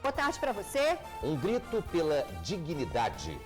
Boa tarde pra você. Um grito pela dignidade.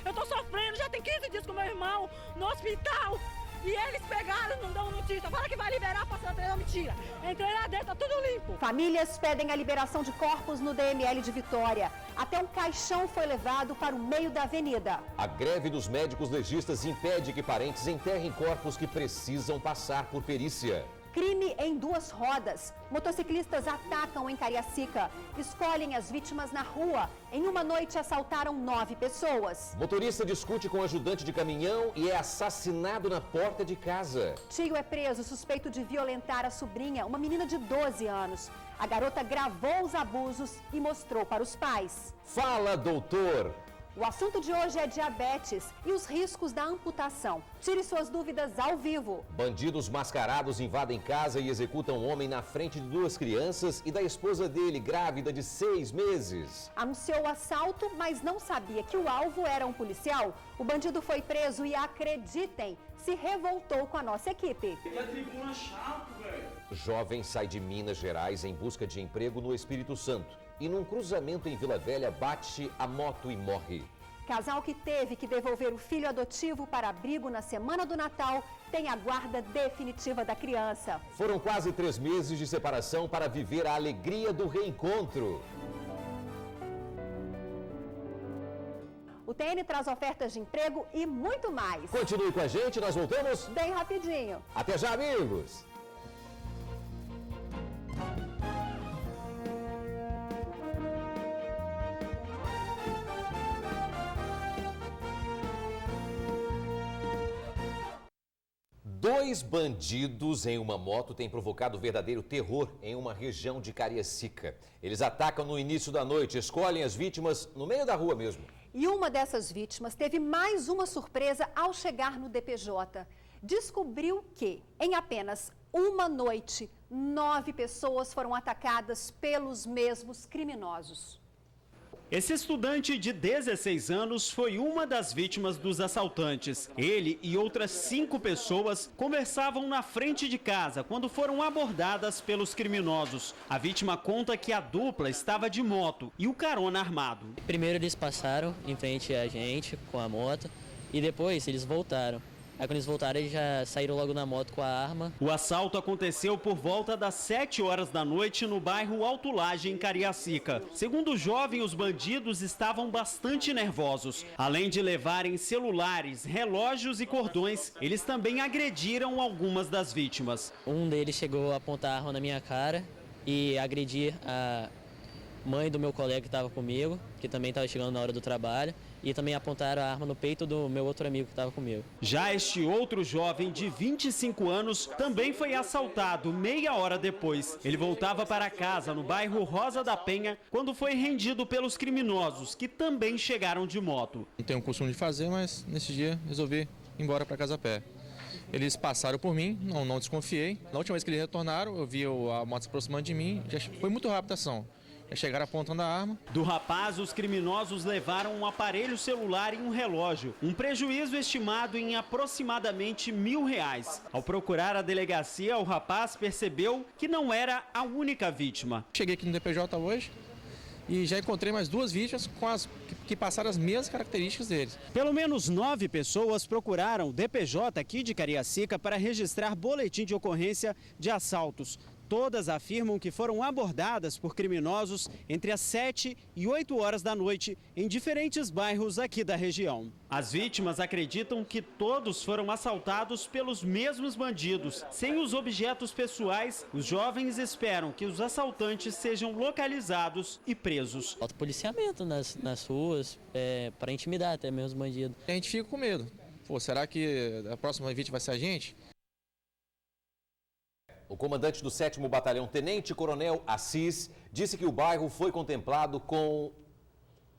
Eu tô sofrendo, já tem 15 dias com meu irmão no hospital. E eles pegaram, não dão notícia. Fala que vai liberar, passando a mentira. Entrei lá dentro, tá tudo limpo. Famílias pedem a liberação de corpos no DML de Vitória. Até um caixão foi levado para o meio da avenida. A greve dos médicos legistas impede que parentes enterrem corpos que precisam passar por perícia. Crime em duas rodas. Motociclistas atacam em Cariacica. Escolhem as vítimas na rua. Em uma noite assaltaram 9 pessoas. Motorista discute com ajudante de caminhão e é assassinado na porta de casa. Tio é preso suspeito de violentar a sobrinha, uma menina de 12 anos. A garota gravou os abusos e mostrou para os pais. Fala, doutor! O assunto de hoje é diabetes e os riscos da amputação. Tire suas dúvidas ao vivo. Bandidos mascarados invadem casa e executam um homem na frente de 2 crianças e da esposa dele, grávida de 6 meses. Anunciou o assalto, mas não sabia que o alvo era um policial. O bandido foi preso e, acreditem, se revoltou com a nossa equipe. E a tribuna chato, velho. Jovem sai de Minas Gerais em busca de emprego no Espírito Santo e num cruzamento em Vila Velha bate a moto e morre. Casal que teve que devolver o filho adotivo para abrigo na semana do Natal tem a guarda definitiva da criança. Foram quase 3 meses de separação para viver a alegria do reencontro. O TN traz ofertas de emprego e muito mais. Continue com a gente, nós voltamos Bem rapidinho. Até já, amigos! Dois bandidos em uma moto têm provocado verdadeiro terror em uma região de Cariacica. Eles atacam no início da noite, escolhem as vítimas no meio da rua mesmo. E uma dessas vítimas teve mais uma surpresa ao chegar no DPJ. Descobriu que, em apenas uma noite, 9 pessoas foram atacadas pelos mesmos criminosos. Esse estudante de 16 anos foi uma das vítimas dos assaltantes. Ele e outras 5 pessoas conversavam na frente de casa quando foram abordadas pelos criminosos. A vítima conta que a dupla estava de moto e o carona armado. Primeiro eles passaram em frente a gente com a moto e depois eles voltaram. Aí quando eles voltaram, eles já saíram logo na moto com a arma. O assalto aconteceu por volta das 7 horas da noite no bairro Alto Laje, em Cariacica. Segundo o jovem, os bandidos estavam bastante nervosos. Além de levarem celulares, relógios e cordões, eles também agrediram algumas das vítimas. Um deles chegou a apontar a arma na minha cara e agredir a mãe do meu colega que estava comigo, que também estava chegando na hora do trabalho, e também apontaram a arma no peito do meu outro amigo que estava comigo. Já este outro jovem de 25 anos também foi assaltado meia hora depois. Ele voltava para casa no bairro Rosa da Penha quando foi rendido pelos criminosos, que também chegaram de moto. Não tenho o costume de fazer, mas nesse dia resolvi ir embora para casa a pé. Eles passaram por mim, não desconfiei. Na última vez que eles retornaram, eu vi a moto se aproximando de mim, já foi muito rápida a ação. Já chegaram apontando a arma. Do rapaz, os criminosos levaram um aparelho celular e um relógio. Um prejuízo estimado em aproximadamente R$1.000. Ao procurar a delegacia, o rapaz percebeu que não era a única vítima. Cheguei aqui no DPJ hoje e já encontrei mais 2 vítimas que passaram as mesmas características deles. Pelo menos 9 pessoas procuraram o DPJ aqui de Cariacica para registrar boletim de ocorrência de assaltos. Todas afirmam que foram abordadas por criminosos entre as 7 e 8 horas da noite em diferentes bairros aqui da região. As vítimas acreditam que todos foram assaltados pelos mesmos bandidos. Sem os objetos pessoais, os jovens esperam que os assaltantes sejam localizados e presos. Falta policiamento nas ruas para intimidar até mesmo os bandidos. A gente fica com medo. Pô, será que a próxima vítima vai ser a gente? O comandante do 7º Batalhão, Tenente Coronel Assis, disse que o bairro foi contemplado com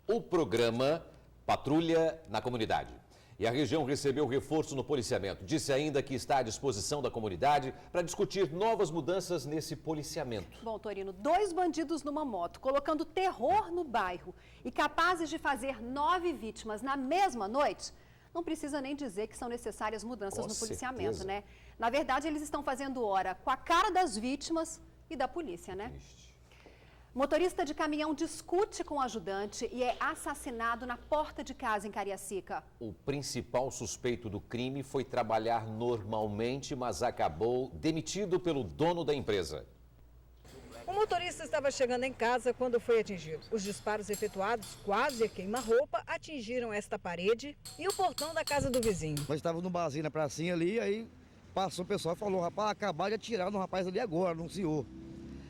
o programa Patrulha na Comunidade. E a região recebeu reforço no policiamento. Disse ainda que está à disposição da comunidade para discutir novas mudanças nesse policiamento. Bom, Torino, 2 bandidos numa moto, colocando terror no bairro e capazes de fazer 9 vítimas na mesma noite. Não precisa nem dizer que são necessárias mudanças no policiamento, né? Na verdade, eles estão fazendo hora com a cara das vítimas e da polícia, né? O motorista de caminhão discute com o ajudante e é assassinado na porta de casa em Cariacica. O principal suspeito do crime foi trabalhar normalmente, mas acabou demitido pelo dono da empresa. O motorista estava chegando em casa quando foi atingido. Os disparos efetuados, quase a queima-roupa, atingiram esta parede e o portão da casa do vizinho. Nós estávamos no barzinho na pracinha ali, aí passou o pessoal e falou: rapaz, acabaram de atirar no rapaz ali agora, no senhor.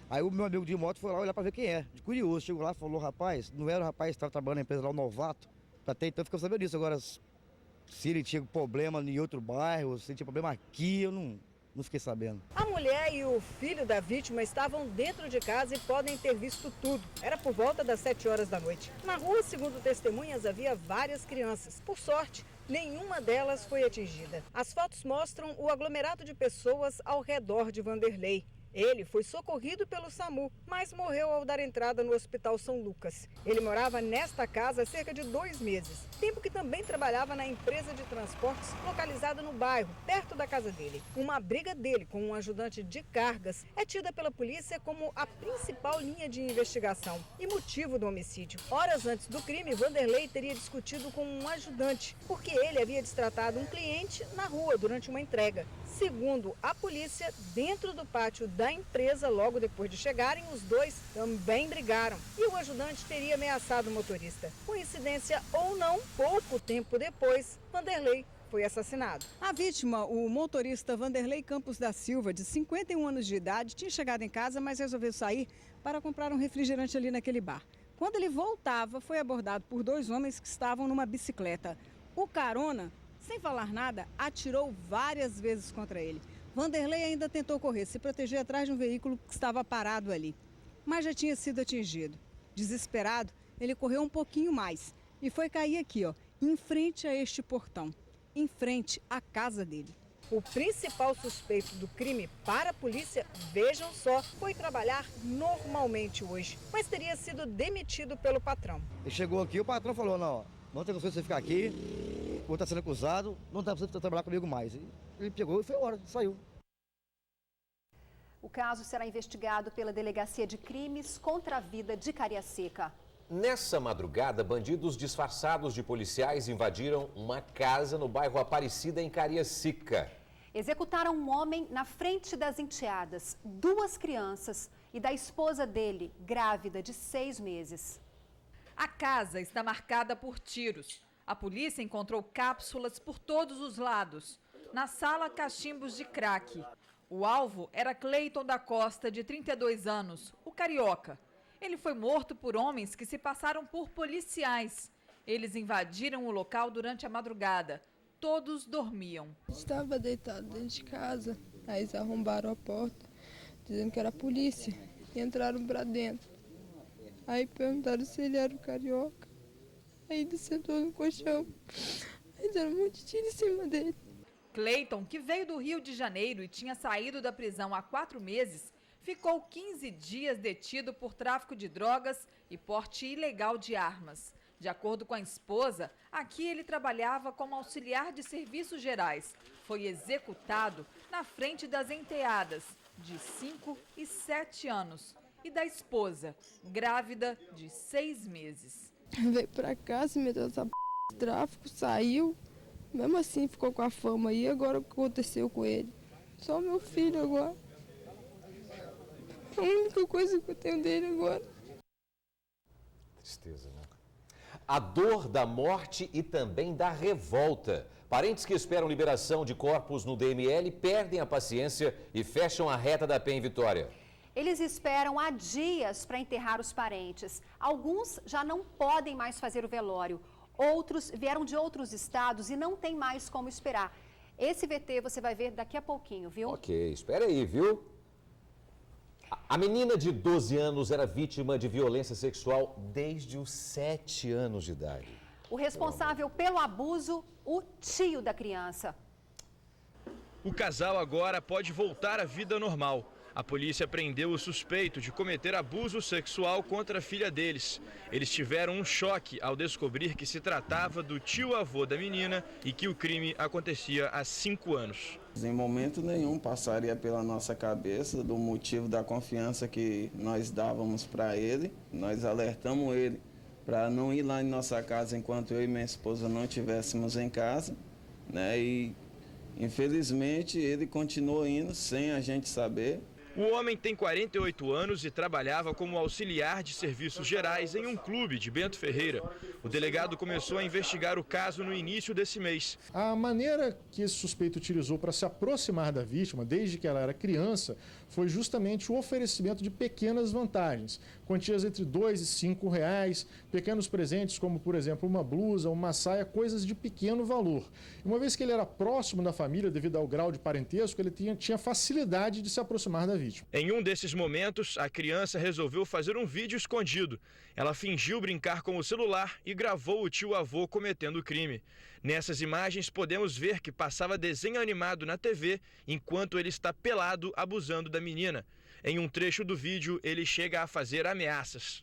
Aí o meu amigo de moto foi lá olhar para ver quem é, de curioso. Chegou lá e falou: rapaz, não era o rapaz que estava trabalhando na empresa lá, o novato. Até então ficou sabendo disso. Agora, se ele tinha problema em outro bairro, se ele tinha problema aqui, eu não fiquei sabendo. A mulher e o filho da vítima estavam dentro de casa e podem ter visto tudo. Era por volta das 7 horas da noite. Na rua, segundo testemunhas, havia várias crianças. Por sorte, nenhuma delas foi atingida. As fotos mostram o aglomerado de pessoas ao redor de Vanderlei. Ele foi socorrido pelo SAMU, mas morreu ao dar entrada no Hospital São Lucas. Ele morava nesta casa há cerca de 2 meses, tempo que também trabalhava na empresa de transportes localizada no bairro, perto da casa dele. Uma briga dele com um ajudante de cargas é tida pela polícia como a principal linha de investigação e motivo do homicídio. Horas antes do crime, Vanderlei teria discutido com um ajudante, porque ele havia destratado um cliente na rua durante uma entrega. Segundo a polícia, dentro do pátio da empresa, logo depois de chegarem, os dois também brigaram e o ajudante teria ameaçado o motorista. Coincidência ou não, pouco tempo depois, Vanderlei foi assassinado. A vítima, o motorista Vanderlei Campos da Silva, de 51 anos de idade, tinha chegado em casa, mas resolveu sair para comprar um refrigerante ali naquele bar. Quando ele voltava, foi abordado por 2 homens que estavam numa bicicleta. O carona, sem falar nada, atirou várias vezes contra ele. Vanderlei ainda tentou correr, se proteger atrás de um veículo que estava parado ali, mas já tinha sido atingido. Desesperado, ele correu um pouquinho mais e foi cair aqui, em frente a este portão, em frente à casa dele. O principal suspeito do crime para a polícia, vejam só, foi trabalhar normalmente hoje, mas teria sido demitido pelo patrão. Ele chegou aqui, o patrão falou: não tem condições de você ficar aqui, vou estar sendo acusado, não dá para você trabalhar comigo mais. Ele pegou e foi embora, saiu. O caso será investigado pela Delegacia de Crimes contra a Vida de Cariacica. Nessa madrugada, bandidos disfarçados de policiais invadiram uma casa no bairro Aparecida, em Cariacica. Executaram um homem na frente das enteadas, 2 crianças e da esposa dele, grávida de 6 meses. A casa está marcada por tiros. A polícia encontrou cápsulas por todos os lados. Na sala, cachimbos de crack. O alvo era Cleiton da Costa, de 32 anos, o carioca. Ele foi morto por homens que se passaram por policiais. Eles invadiram o local durante a madrugada. Todos dormiam. Estava deitado dentro de casa. Aí eles arrombaram a porta, dizendo que era a polícia. E entraram para dentro. Aí perguntaram se ele era o carioca. Aí ele sentou no colchão. Aí deram um monte de tiro em cima dele. Cleiton, que veio do Rio de Janeiro e tinha saído da prisão há 4 meses, ficou 15 dias detido por tráfico de drogas e porte ilegal de armas. De acordo com a esposa, aqui ele trabalhava como auxiliar de serviços gerais. Foi executado na frente das enteadas, de 5 e 7 anos, e da esposa, grávida de 6 meses. Veio pra cá, se meteu nessa de tráfico, saiu. Mesmo assim ficou com a fama aí. Agora o que aconteceu com ele? Só meu filho agora. A única coisa que eu tenho dele agora. Tristeza, né? A dor da morte e também da revolta. Parentes que esperam liberação de corpos no DML perdem a paciência e fecham a reta da Penha em Vitória. Eles esperam há dias para enterrar os parentes. Alguns já não podem mais fazer o velório. Outros vieram de outros estados e não tem mais como esperar. Esse VT você vai ver daqui a pouquinho, viu? Ok, espera aí, viu? A menina de 12 anos era vítima de violência sexual desde os 7 anos de idade. O responsável pelo abuso, o tio da criança. O casal agora pode voltar à vida normal. A polícia prendeu o suspeito de cometer abuso sexual contra a filha deles. Eles tiveram um choque ao descobrir que se tratava do tio-avô da menina e que o crime acontecia há 5 anos. Em momento nenhum passaria pela nossa cabeça do motivo da confiança que nós dávamos para ele. Nós alertamos ele para não ir lá em nossa casa enquanto eu e minha esposa não estivéssemos em casa, né? E infelizmente ele continuou indo sem a gente saber. O homem tem 48 anos e trabalhava como auxiliar de serviços gerais em um clube de Bento Ferreira. O delegado começou a investigar o caso no início desse mês. A maneira que esse suspeito utilizou para se aproximar da vítima, desde que ela era criança, foi justamente o oferecimento de pequenas vantagens. Quantias entre R$ 2 e R$ 5, pequenos presentes como, por exemplo, uma blusa, uma saia, coisas de pequeno valor. Uma vez que ele era próximo da família, devido ao grau de parentesco, ele tinha facilidade de se aproximar da vítima. Em um desses momentos, a criança resolveu fazer um vídeo escondido. Ela fingiu brincar com o celular e gravou o tio-avô cometendo o crime. Nessas imagens, podemos ver que passava desenho animado na TV enquanto ele está pelado abusando da menina. Em um trecho do vídeo, ele chega a fazer ameaças.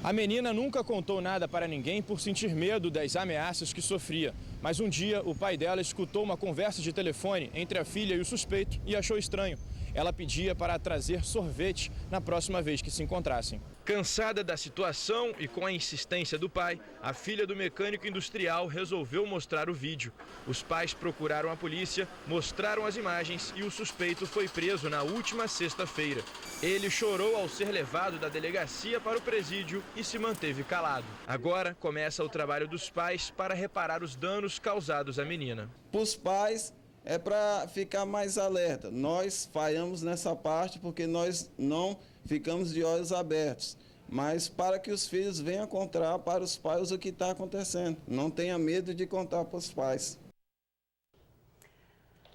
A menina nunca contou nada para ninguém por sentir medo das ameaças que sofria. Mas um dia, o pai dela escutou uma conversa de telefone entre a filha e o suspeito e achou estranho. Ela pedia para trazer sorvete na próxima vez que se encontrassem. Cansada da situação e com a insistência do pai, a filha do mecânico industrial resolveu mostrar o vídeo. Os pais procuraram a polícia, mostraram as imagens e o suspeito foi preso na última sexta-feira. Ele chorou ao ser levado da delegacia para o presídio e se manteve calado. Agora começa o trabalho dos pais para reparar os danos causados à menina. Os pais é para ficar mais alerta. Nós falhamos nessa parte porque nós não ficamos de olhos abertos. Mas para que os filhos venham contar para os pais o que está acontecendo. Não tenha medo de contar para os pais.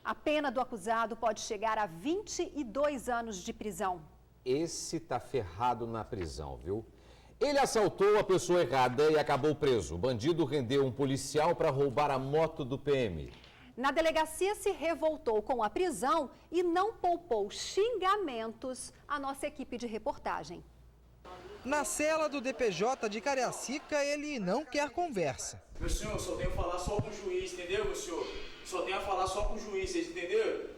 A pena do acusado pode chegar a 22 anos de prisão. Esse tá ferrado na prisão, viu? Ele assaltou a pessoa errada e acabou preso. O bandido rendeu um policial para roubar a moto do PM. Na delegacia se revoltou com a prisão e não poupou xingamentos à nossa equipe de reportagem. Na cela do DPJ de Cariacica, ele não quer conversa. Meu senhor, só tenho a falar só com o juiz, entendeu, meu senhor? Só tenho a falar só com o juiz, vocês entenderam?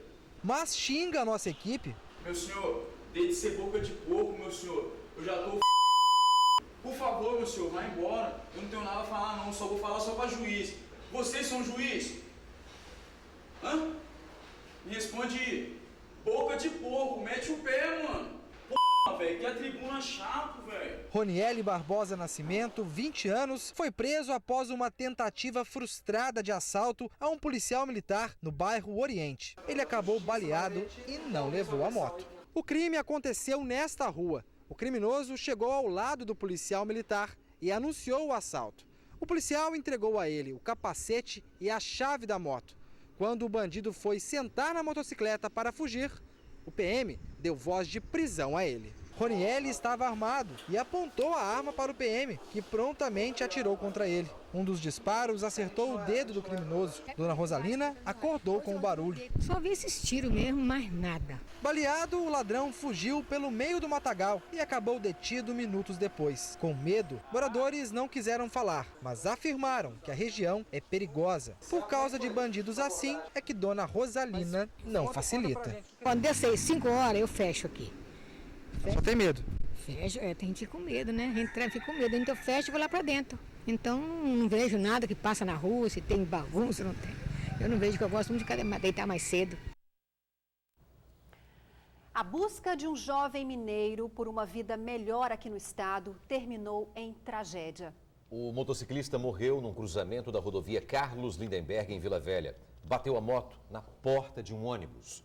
Mas xinga a nossa equipe. Meu senhor, deixe de ser boca de porco, meu senhor. Eu já tô Por favor, meu senhor, vai embora. Eu não tenho nada a falar não, só vou falar só pra juiz. Vocês são juiz? Hã? Me responde, boca de porco, mete o pé, mano. Porra, velho, que a tribuna chato, velho. Roniele Barbosa Nascimento, 20 anos, foi preso após uma tentativa frustrada de assalto a um policial militar no bairro Oriente. Ele acabou baleado e não levou a moto. O crime aconteceu nesta rua. O criminoso chegou ao lado do policial militar e anunciou o assalto. O policial entregou a ele o capacete e a chave da moto. Quando o bandido foi sentar na motocicleta para fugir, o PM deu voz de prisão a ele. Roniele estava armado e apontou a arma para o PM, que prontamente atirou contra ele. Um dos disparos acertou o dedo do criminoso. Dona Rosalina acordou com o barulho. Só vi esses tiros mesmo, mais nada. Baleado, o ladrão fugiu pelo meio do matagal e acabou detido minutos depois. Com medo, moradores não quiseram falar, mas afirmaram que a região é perigosa. Por causa de bandidos assim, é que Dona Rosalina não facilita. Quando der 5 horas, eu fecho aqui. Só tem medo? Fecho, tem gente com medo, né? A gente fica com medo, então eu fecho e vou lá pra dentro. Então não vejo nada que passa na rua, se tem bagunça, não tem. Eu não vejo, que eu gosto muito de deitar mais cedo. A busca de um jovem mineiro por uma vida melhor aqui no estado terminou em tragédia. O motociclista morreu num cruzamento da rodovia Carlos Lindenberg, em Vila Velha. Bateu a moto na porta de um ônibus.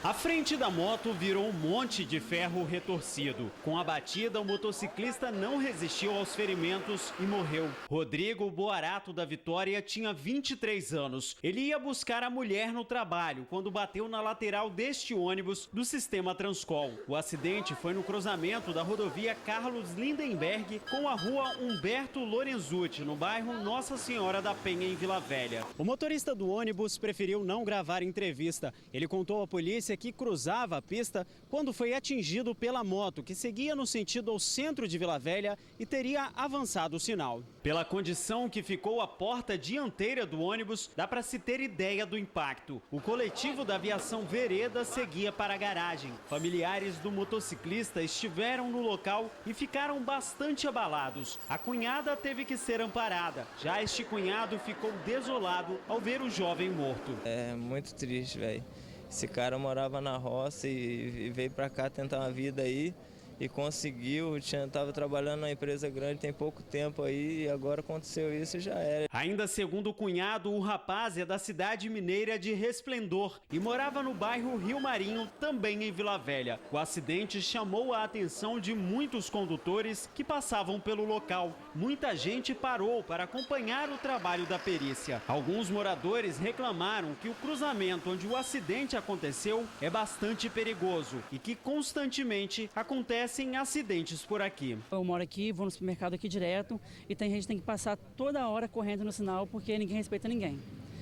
A frente da moto virou um monte de ferro retorcido. Com a batida, o motociclista não resistiu aos ferimentos e morreu. Rodrigo Boarato da Vitória tinha 23 anos. Ele ia buscar a mulher no trabalho quando bateu na lateral deste ônibus do sistema Transcol. O acidente foi no cruzamento da rodovia Carlos Lindenberg com a rua Humberto Lorenzutti, no bairro Nossa Senhora da Penha, em Vila Velha. O motorista do ônibus preferiu não gravar entrevista. Ele contou à polícia polícia que cruzava a pista quando foi atingido pela moto, que seguia no sentido ao centro de Vila Velha e teria avançado o sinal. Pela condição que ficou a porta dianteira do ônibus, dá para se ter ideia do impacto. O coletivo da aviação Vereda seguia para a garagem. Familiares do motociclista estiveram no local e ficaram bastante abalados. A cunhada teve que ser amparada. Já este cunhado ficou desolado ao ver o jovem morto. É muito triste, velho. Esse cara morava na roça e veio pra cá tentar uma vida aí e conseguiu. Tava trabalhando numa empresa grande tem pouco tempo aí e agora aconteceu isso e já era. Ainda segundo o cunhado, o rapaz é da cidade mineira de Resplendor e morava no bairro Rio Marinho, também em Vila Velha. O acidente chamou a atenção de muitos condutores que passavam pelo local. Muita gente parou para acompanhar o trabalho da perícia. Alguns moradores reclamaram que o cruzamento onde o acidente aconteceu é bastante perigoso e que constantemente acontecem acidentes por aqui. Eu moro aqui, vou no supermercado aqui direto e tem gente que tem que passar toda hora correndo no sinal porque ninguém respeita ninguém.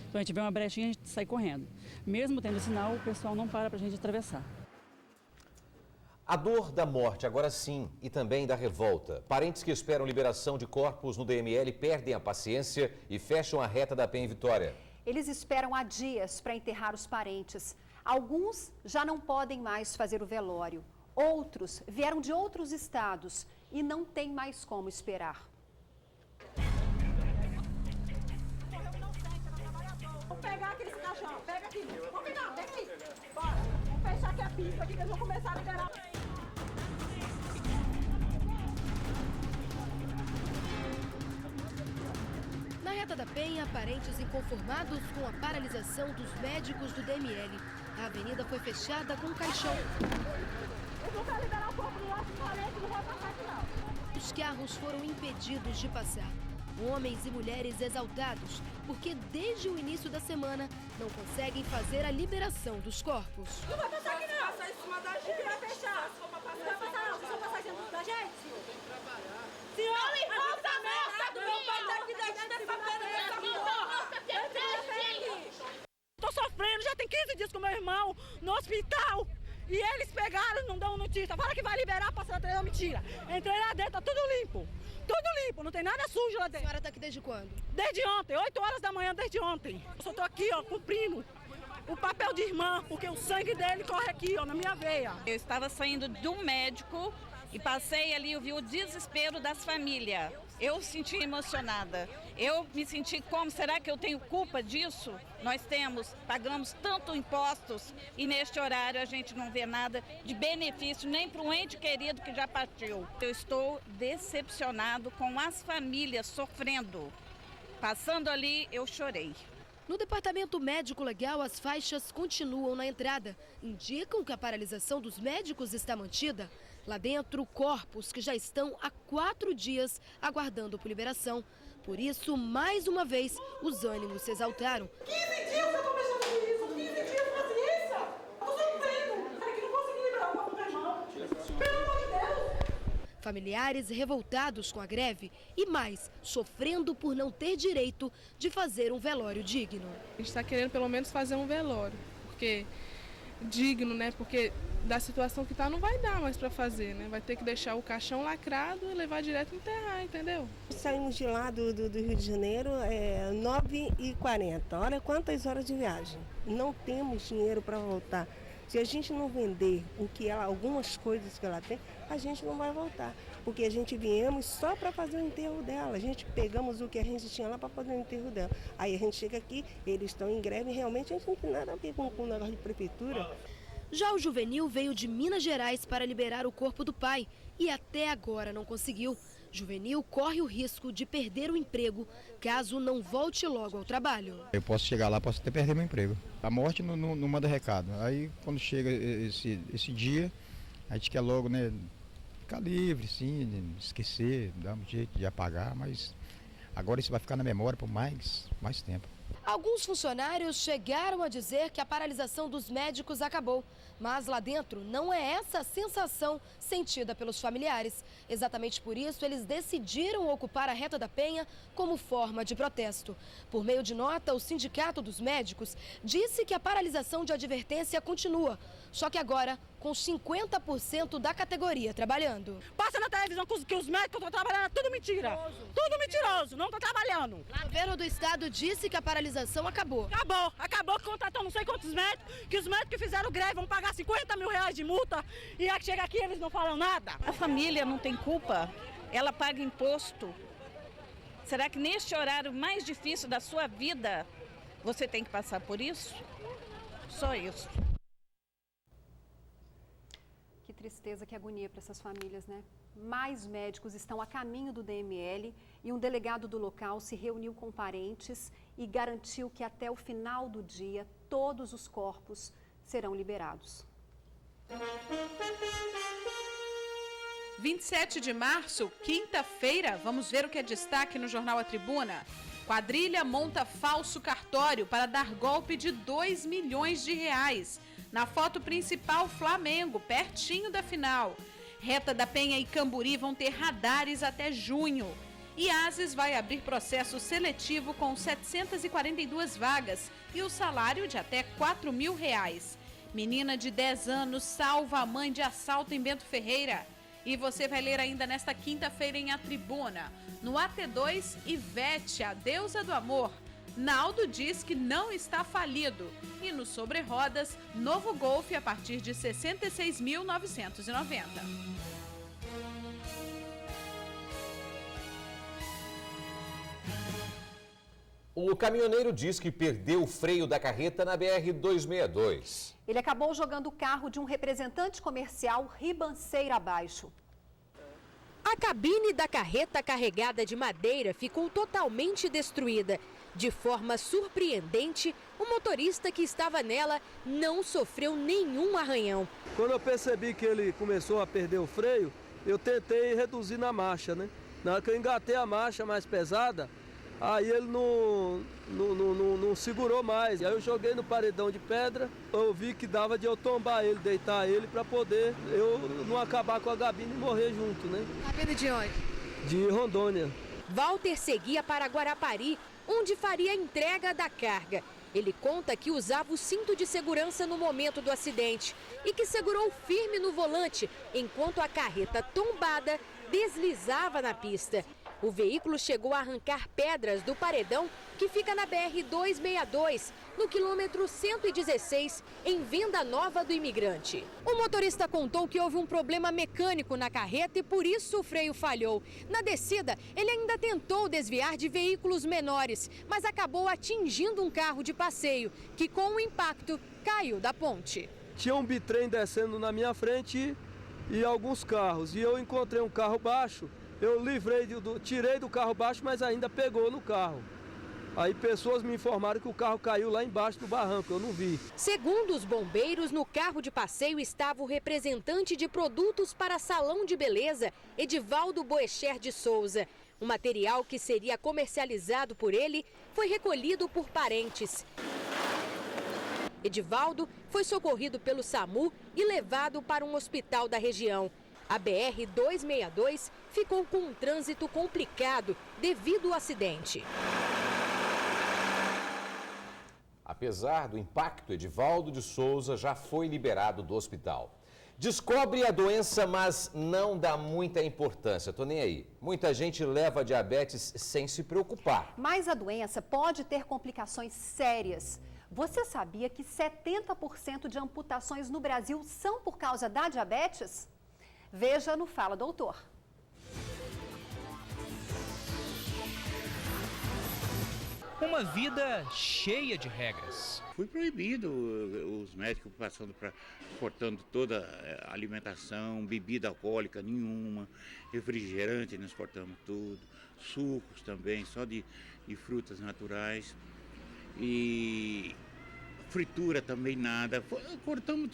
Então a gente vê uma brechinha e a gente sai correndo. Mesmo tendo sinal, o pessoal não para pra gente atravessar. A dor da morte, agora sim, e também da revolta. Parentes que esperam liberação de corpos no DML perdem a paciência e fecham a reta da Penha em Vitória. Eles esperam há dias para enterrar os parentes. Alguns já não podem mais fazer o velório. Outros vieram de outros estados e não tem mais como esperar. Vamos pegar aqueles caixão, pega aqui. Vamos pegar, pega aí. Bora, vamos fechar aqui a pista aqui que eles vão começar a liberar. Na reta da Penha, parentes inconformados com a paralisação dos médicos do DML. A avenida foi fechada com um caixão. Eu vou liberar o corpo do nosso parente, não vai passar aqui não. Os carros foram impedidos de passar. Homens e mulheres exaltados, porque desde o início da semana não conseguem fazer a liberação dos corpos. Não vai passar aqui não. Passar em cima da gente. Vai fechar. Não vai passar não. Vocês vão passar em cima da gente, senhor? Senhor, levanta a merda do meu pai daqui dessa Tô sofrendo, já tem 15 dias com meu irmão no hospital. E eles pegaram, não dão notícia. Fala que vai liberar, passando a mentira. Entrei lá dentro, tá tudo limpo. Tudo limpo, não tem nada sujo lá dentro. A senhora tá aqui desde quando? Desde ontem, 8 horas da manhã, desde ontem. Eu só tô aqui, ó, cumprindo o papel de irmã, porque o sangue dele corre aqui, ó, na minha veia. Eu estava saindo de um médico e passei ali, eu vi o desespero das famílias. Eu senti emocionada. Eu me senti como, será que eu tenho culpa disso? Nós pagamos tanto impostos e neste horário a gente não vê nada de benefício nem para um ente querido que já partiu. Eu estou decepcionado com as famílias sofrendo. Passando ali, eu chorei. No departamento médico legal, as faixas continuam na entrada. Indicam que a paralisação dos médicos está mantida. Lá dentro, corpos que já estão há 4 dias aguardando por liberação. Por isso, mais uma vez, os ânimos se exaltaram. 15 dias eu tô mexendo isso, 15 dias de paciência. Eu tô sofrendo. Cara, que não consegui liberar o corpo do meu irmão. Pelo amor de Deus. Familiares revoltados com a greve e mais, sofrendo por não ter direito de fazer um velório digno. A gente está querendo pelo menos fazer um velório, porque digno, né? Porque da situação que tá não vai dar mais para fazer, né? Vai ter que deixar o caixão lacrado e levar direto e enterrar, entendeu? Saímos de lá do Rio de Janeiro 9h40. Olha quantas horas de viagem. Não temos dinheiro para voltar. Se a gente não vender algumas coisas que ela tem, a gente não vai voltar. Porque a gente viemos só para fazer o enterro dela. A gente pegamos o que a gente tinha lá para fazer o enterro dela. Aí a gente chega aqui, eles estão em greve, realmente a gente não tem nada a ver com o negócio de prefeitura. Já o Juvenil veio de Minas Gerais para liberar o corpo do pai e até agora não conseguiu. Juvenil corre o risco de perder o emprego caso não volte logo ao trabalho. Eu posso chegar lá, posso até perder meu emprego. A morte não manda recado. Aí quando chega esse dia, a gente quer logo, né, ficar livre, sim, esquecer, dar um jeito de apagar, mas agora isso vai ficar na memória por mais tempo. Alguns funcionários chegaram a dizer que a paralisação dos médicos acabou, mas lá dentro não é essa a sensação sentida pelos familiares. Exatamente por isso, eles decidiram ocupar a Reta da Penha como forma de protesto. Por meio de nota, o Sindicato dos Médicos disse que a paralisação de advertência continua, só que agora com 50% da categoria trabalhando. Passa na televisão que os médicos estão trabalhando, é tudo mentira. Tudo mentiroso, não estão trabalhando. O governo do estado disse que a paralisação acabou. Acabou que contratou não sei quantos médicos, que os médicos que fizeram greve vão pagar 50 mil reais de multa e é que chega aqui eles não falam nada. A família não tem culpa, ela paga imposto. Será que neste horário mais difícil da sua vida você tem que passar por isso? Só isso. Que tristeza, que agonia para essas famílias, né? Mais médicos estão a caminho do DML e um delegado do local se reuniu com parentes e garantiu que até o final do dia todos os corpos serão liberados. 27 de março, quinta-feira, vamos ver o que é destaque no jornal A Tribuna. Quadrilha monta falso cartório para dar golpe de 2 milhões de reais. Na foto principal, Flamengo, pertinho da final. Reta da Penha e Camburi vão ter radares até junho. IASES vai abrir processo seletivo com 742 vagas e o salário de até R$ 4.000. Menina de 10 anos salva a mãe de assalto em Bento Ferreira. E você vai ler ainda nesta quinta-feira em A Tribuna. No AT2, Ivete, a deusa do amor. Naldo diz que não está falido. E no Sobre Rodas, novo Golf a partir de 66.990. O caminhoneiro diz que perdeu o freio da carreta na BR-262. Ele acabou jogando o carro de um representante comercial ribanceira abaixo. A cabine da carreta carregada de madeira ficou totalmente destruída. De forma surpreendente, o motorista que estava nela não sofreu nenhum arranhão. Quando eu percebi que ele começou a perder o freio, eu tentei reduzir na marcha, né? Na hora que eu engatei a marcha mais pesada, aí ele não segurou mais. Aí eu joguei no paredão de pedra, eu vi que dava de eu tombar ele, deitar ele para poder eu não acabar com a cabine e morrer junto, né? Cabine de onde? De Rondônia. Walter seguia para Guarapari, onde faria a entrega da carga. Ele conta que usava o cinto de segurança no momento do acidente e que segurou firme no volante enquanto a carreta tombada deslizava na pista. O veículo chegou a arrancar pedras do paredão que fica na BR-262, no quilômetro 116, em Venda Nova do Imigrante. O motorista contou que houve um problema mecânico na carreta e por isso o freio falhou. Na descida, ele ainda tentou desviar de veículos menores, mas acabou atingindo um carro de passeio, que com o impacto caiu da ponte. Tinha um bitrem descendo na minha frente e alguns carros, e eu encontrei um carro baixo. Eu tirei do carro baixo, mas ainda pegou no carro. Aí pessoas me informaram que o carro caiu lá embaixo do barranco, eu não vi. Segundo os bombeiros, no carro de passeio estava o representante de produtos para salão de beleza, Edivaldo Boecher de Souza. O material que seria comercializado por ele foi recolhido por parentes. Edivaldo foi socorrido pelo SAMU e levado para um hospital da região. A BR-262 ficou com um trânsito complicado devido ao acidente. Apesar do impacto, Edivaldo de Souza já foi liberado do hospital. Descobre a doença, mas não dá muita importância. Tô nem aí. Muita gente leva diabetes sem se preocupar. Mas a doença pode ter complicações sérias. Você sabia que 70% de amputações no Brasil são por causa da diabetes? Veja no Fala Doutor. Uma vida cheia de regras. Foi proibido, os médicos cortando toda a alimentação, bebida alcoólica nenhuma, refrigerante nós cortamos tudo, sucos também, só de frutas naturais e fritura também nada. Cortamos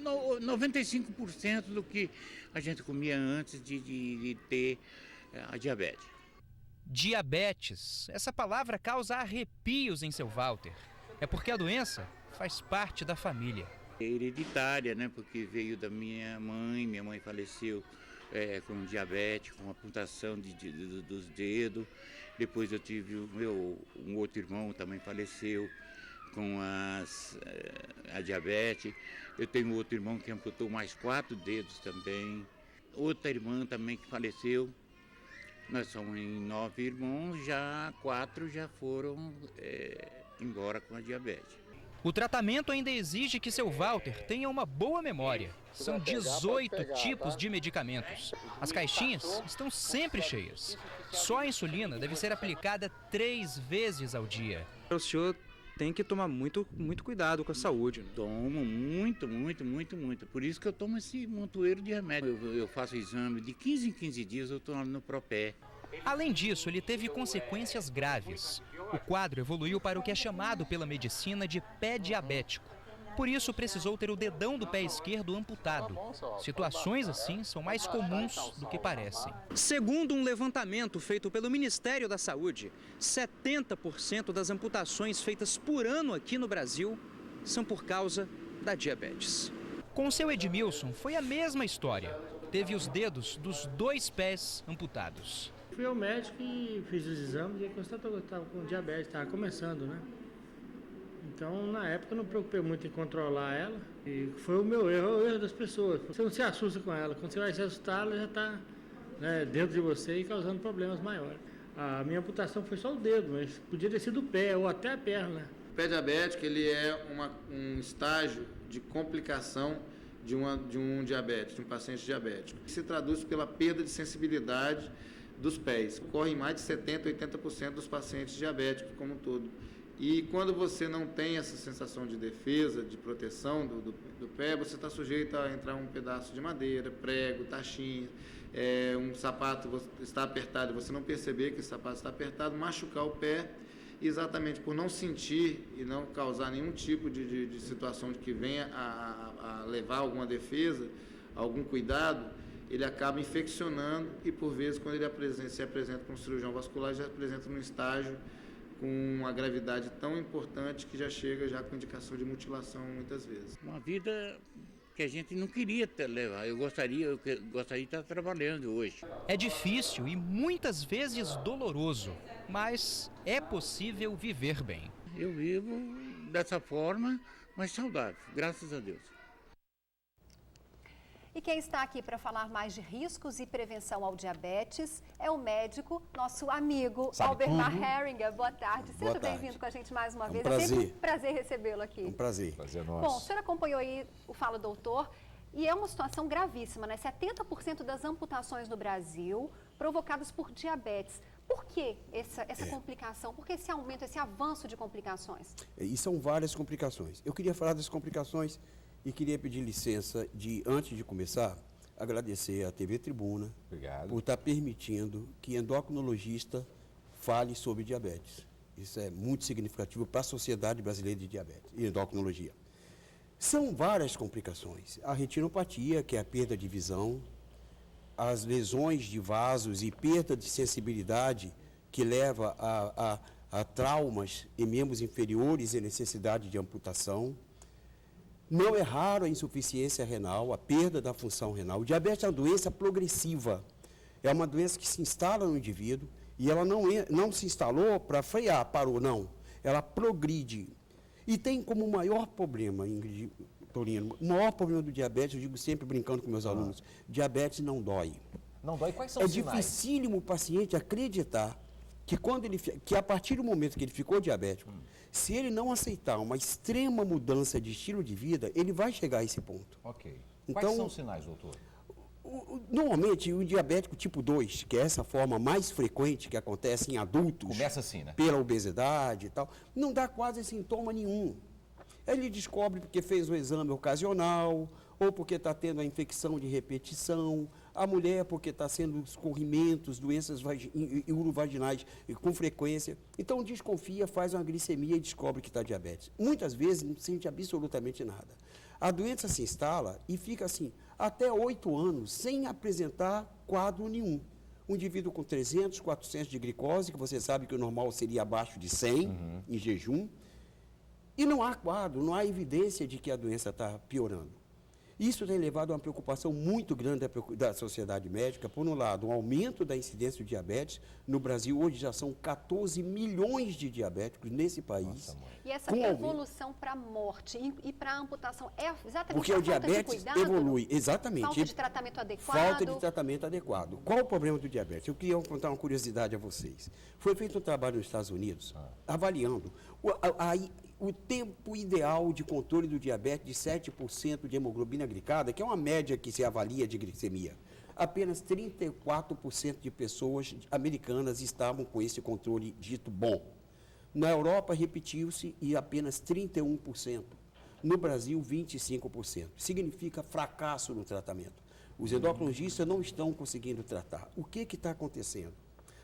95% do que a gente comia antes de ter a diabetes. Diabetes. Essa palavra causa arrepios em seu Walter. É porque a doença faz parte da família. É hereditária, né? Porque veio da minha mãe faleceu com diabetes, com amputação dos dedos. Depois eu tive um outro irmão também faleceu com a diabetes. Eu tenho outro irmão que amputou mais 4 dedos também. Outra irmã também que faleceu. Nós somos em 9 irmãos, já 4 já foram embora com a diabetes. O tratamento ainda exige que seu Walter tenha uma boa memória. São 18 tipos de medicamentos. As caixinhas estão sempre cheias. Só a insulina deve ser aplicada 3 vezes ao dia. O senhor tem que tomar muito cuidado com a saúde. Tomo muito. Por isso que eu tomo esse montoeiro de remédio. Eu faço exame de 15 em 15 dias, eu estou no Propé. Além disso, ele teve consequências graves. O quadro evoluiu para o que é chamado pela medicina de pé diabético. Por isso, precisou ter o dedão do pé esquerdo amputado. Situações assim são mais comuns do que parecem. Segundo um levantamento feito pelo Ministério da Saúde, 70% das amputações feitas por ano aqui no Brasil são por causa da diabetes. Com seu Edmilson, foi a mesma história. Teve os dedos dos 2 pés amputados. Fui ao médico e fiz os exames e constatou que eu estava com diabetes, estava começando, né? Então, na época, eu não me preocupei muito em controlar ela. E foi o meu erro, o erro das pessoas. Você não se assusta com ela. Quando você vai se assustar, ela já está dentro de você e causando problemas maiores. A minha amputação foi só o dedo, mas podia ter sido o pé ou até a perna. O pé diabético ele é um estágio de complicação de um diabetes, de um paciente diabético. Que se traduz pela perda de sensibilidade dos pés. Ocorre em mais de 70%, 80% dos pacientes diabéticos como um todo. E quando você não tem essa sensação de defesa, de proteção do pé, você está sujeito a entrar um pedaço de madeira, prego, taxinha, um sapato está apertado e você não perceber que esse sapato está apertado, machucar o pé, exatamente por não sentir e não causar nenhum tipo de situação de que venha a levar alguma defesa, algum cuidado, ele acaba infeccionando e, por vezes, quando ele se apresenta com um cirurgião vascular, já apresenta num estágio com uma gravidade tão importante que já chega com indicação de mutilação muitas vezes. Uma vida que a gente não queria levar. Eu gostaria de estar trabalhando hoje. É difícil e muitas vezes doloroso, mas é possível viver bem. Eu vivo dessa forma, mas saudável, graças a Deus. E quem está aqui para falar mais de riscos e prevenção ao diabetes é o médico, nosso amigo Albemar Heringer. Boa tarde. Seja bem-vindo com a gente mais uma vez. Prazer. É sempre um prazer recebê-lo aqui. Um prazer. Prazer nosso. Bom, o senhor acompanhou aí o Fala Doutor e é uma situação gravíssima, né? 70% das amputações no Brasil provocadas por diabetes. Por que essa complicação? Por que esse aumento, esse avanço de complicações? E são várias complicações. Eu queria falar das complicações e queria pedir licença antes de começar, agradecer à TV Tribuna por estar permitindo que endocrinologista fale sobre diabetes. Isso é muito significativo para a Sociedade Brasileira de Diabetes e Endocrinologia. São várias complicações. A retinopatia, que é a perda de visão, as lesões de vasos e perda de sensibilidade, que leva a traumas em membros inferiores e necessidade de amputação. Não é raro a insuficiência renal, a perda da função renal. O diabetes é uma doença progressiva. É uma doença que se instala no indivíduo e ela não se instalou para frear, parou, não. Ela progride. E tem como maior problema, Ingrid Torino, o maior problema do diabetes, eu digo sempre brincando com meus alunos, diabetes não dói. Não dói? Quais são os sinais? É dificílimo o paciente acreditar que a partir do momento que ele ficou diabético, se ele não aceitar uma extrema mudança de estilo de vida, ele vai chegar a esse ponto. Ok. Então, quais são os sinais, doutor? Normalmente, o diabético tipo 2, que é essa forma mais frequente que acontece em adultos, começa assim, né? Pela obesidade e tal, não dá quase sintoma nenhum. Ele descobre porque fez um exame ocasional, ou porque está tendo a infecção de repetição, a mulher porque está sendo escorrimentos, doenças urovaginais com frequência. Então desconfia, faz uma glicemia e descobre que está diabetes. Muitas vezes não sente absolutamente nada. A doença se instala e fica assim, até 8 anos, sem apresentar quadro nenhum. Um indivíduo com 300, 400 de glicose, que você sabe que o normal seria abaixo de 100 em jejum, e não há quadro, não há evidência de que a doença está piorando. Isso tem levado a uma preocupação muito grande da sociedade médica. Por um lado, um aumento da incidência de diabetes. No Brasil, hoje já são 14 milhões de diabéticos nesse país. E essa evolução para a morte e para a amputação é exatamente porque o diabetes evolui, exatamente. Falta de tratamento adequado. Falta de tratamento adequado. Qual o problema do diabetes? Eu queria contar uma curiosidade a vocês. Foi feito um trabalho nos Estados Unidos, avaliando o tempo ideal de controle do diabetes de 7% de hemoglobina glicada, que é uma média que se avalia de glicemia. Apenas 34% de pessoas americanas estavam com esse controle dito bom. Na Europa, repetiu-se e apenas 31%. No Brasil, 25%. Significa fracasso no tratamento. Os endocrinologistas não estão conseguindo tratar. O que está acontecendo?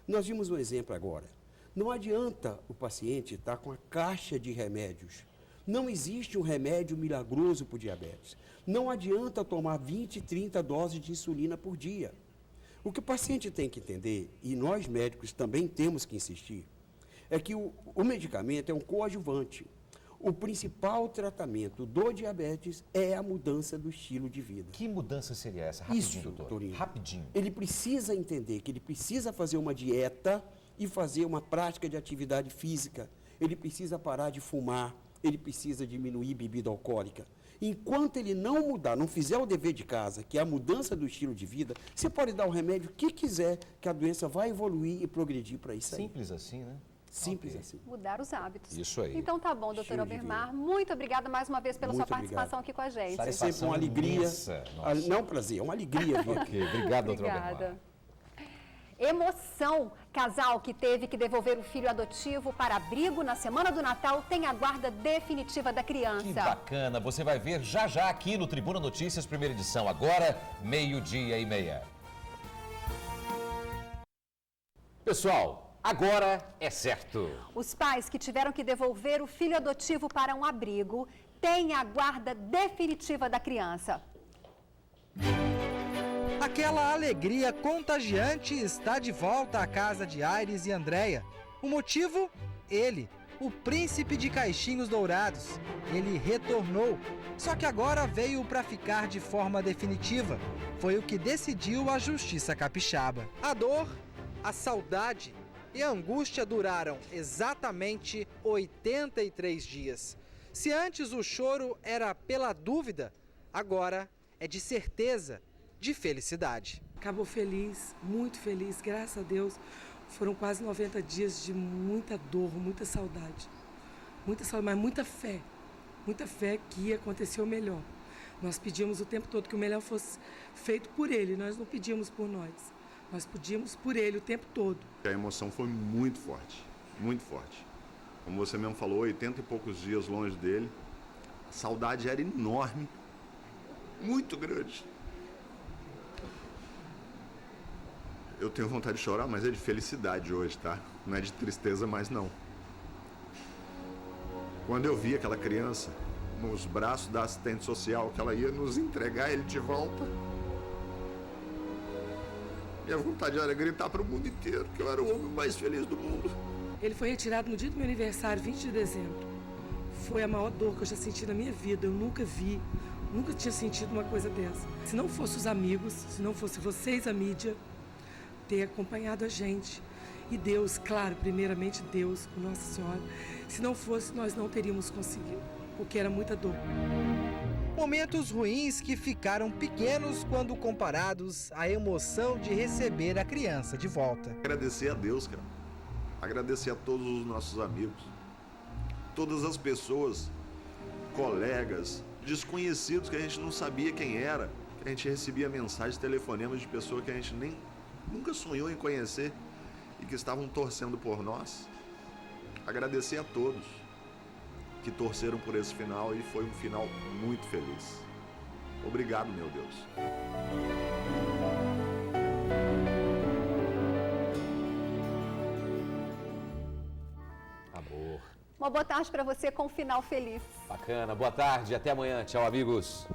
Nós vimos um exemplo agora. Não adianta o paciente estar com a caixa de remédios. Não existe um remédio milagroso para o diabetes. Não adianta tomar 20, 30 doses de insulina por dia. O que o paciente tem que entender, e nós médicos também temos que insistir, é que o medicamento é um coadjuvante. O principal tratamento do diabetes é a mudança do estilo de vida. Que mudança seria essa? Rapidinho, doutor. Torinho. Rapidinho. Ele precisa entender que ele precisa fazer uma dieta e fazer uma prática de atividade física. Ele precisa parar de fumar, ele precisa diminuir bebida alcoólica. Enquanto ele não mudar, não fizer o dever de casa, que é a mudança do estilo de vida, você pode dar o remédio que quiser, que a doença vai evoluir e progredir para isso aí. Simples assim, né? Simples assim. Mudar os hábitos. Isso aí. Então tá bom, doutor Albemar. Muito obrigada mais uma vez pela sua participação aqui com a gente. É sempre uma alegria. Não, prazer, é uma alegria. Ok, obrigado, doutor Albemar. Emoção! Casal que teve que devolver o filho adotivo para abrigo na semana do Natal tem a guarda definitiva da criança. Que bacana! Você vai ver já já aqui no Tribuna Notícias, primeira edição, agora, 12:30. Pessoal, agora é certo. Os pais que tiveram que devolver o filho adotivo para um abrigo têm a guarda definitiva da criança. Aquela alegria contagiante está de volta à casa de Aires e Andréia. O motivo? Ele, o príncipe de caixinhos dourados. Ele retornou, só que agora veio para ficar de forma definitiva. Foi o que decidiu a Justiça Capixaba. A dor, a saudade e a angústia duraram exatamente 83 dias. Se antes o choro era pela dúvida, agora é de certeza, de felicidade. Acabou feliz, muito feliz, graças a Deus. Foram quase 90 dias de muita dor, muita saudade, mas muita fé que ia acontecer o melhor. Nós pedimos o tempo todo que o melhor fosse feito por ele, nós não pedimos por nós pedimos por ele o tempo todo. A emoção foi muito forte, muito forte. Como você mesmo falou, 80 e poucos dias longe dele, a saudade era enorme, muito grande. Eu tenho vontade de chorar, mas é de felicidade hoje, tá? Não é de tristeza mais, não. Quando eu vi aquela criança nos braços da assistente social, que ela ia nos entregar ele de volta, minha vontade era gritar para o mundo inteiro que eu era o homem mais feliz do mundo. Ele foi retirado no dia do meu aniversário, 20 de dezembro. Foi a maior dor que eu já senti na minha vida. Eu nunca tinha sentido uma coisa dessa. Se não fosse os amigos, se não fosse vocês, a mídia, ter acompanhado a gente. E Deus, claro, primeiramente Deus, com Nossa Senhora. Se não fosse, nós não teríamos conseguido, porque era muita dor. Momentos ruins que ficaram pequenos quando comparados à emoção de receber a criança de volta. Agradecer a Deus, cara. Agradecer a todos os nossos amigos. Todas as pessoas, colegas, desconhecidos que a gente não sabia quem era. Que a gente recebia mensagens, telefonemas de pessoas que a gente nunca sonhou em conhecer e que estavam torcendo por nós. Agradecer a todos que torceram por esse final e foi um final muito feliz. Obrigado, meu Deus. Amor. Uma boa tarde para você com um final feliz. Bacana, boa tarde, até amanhã. Tchau, amigos.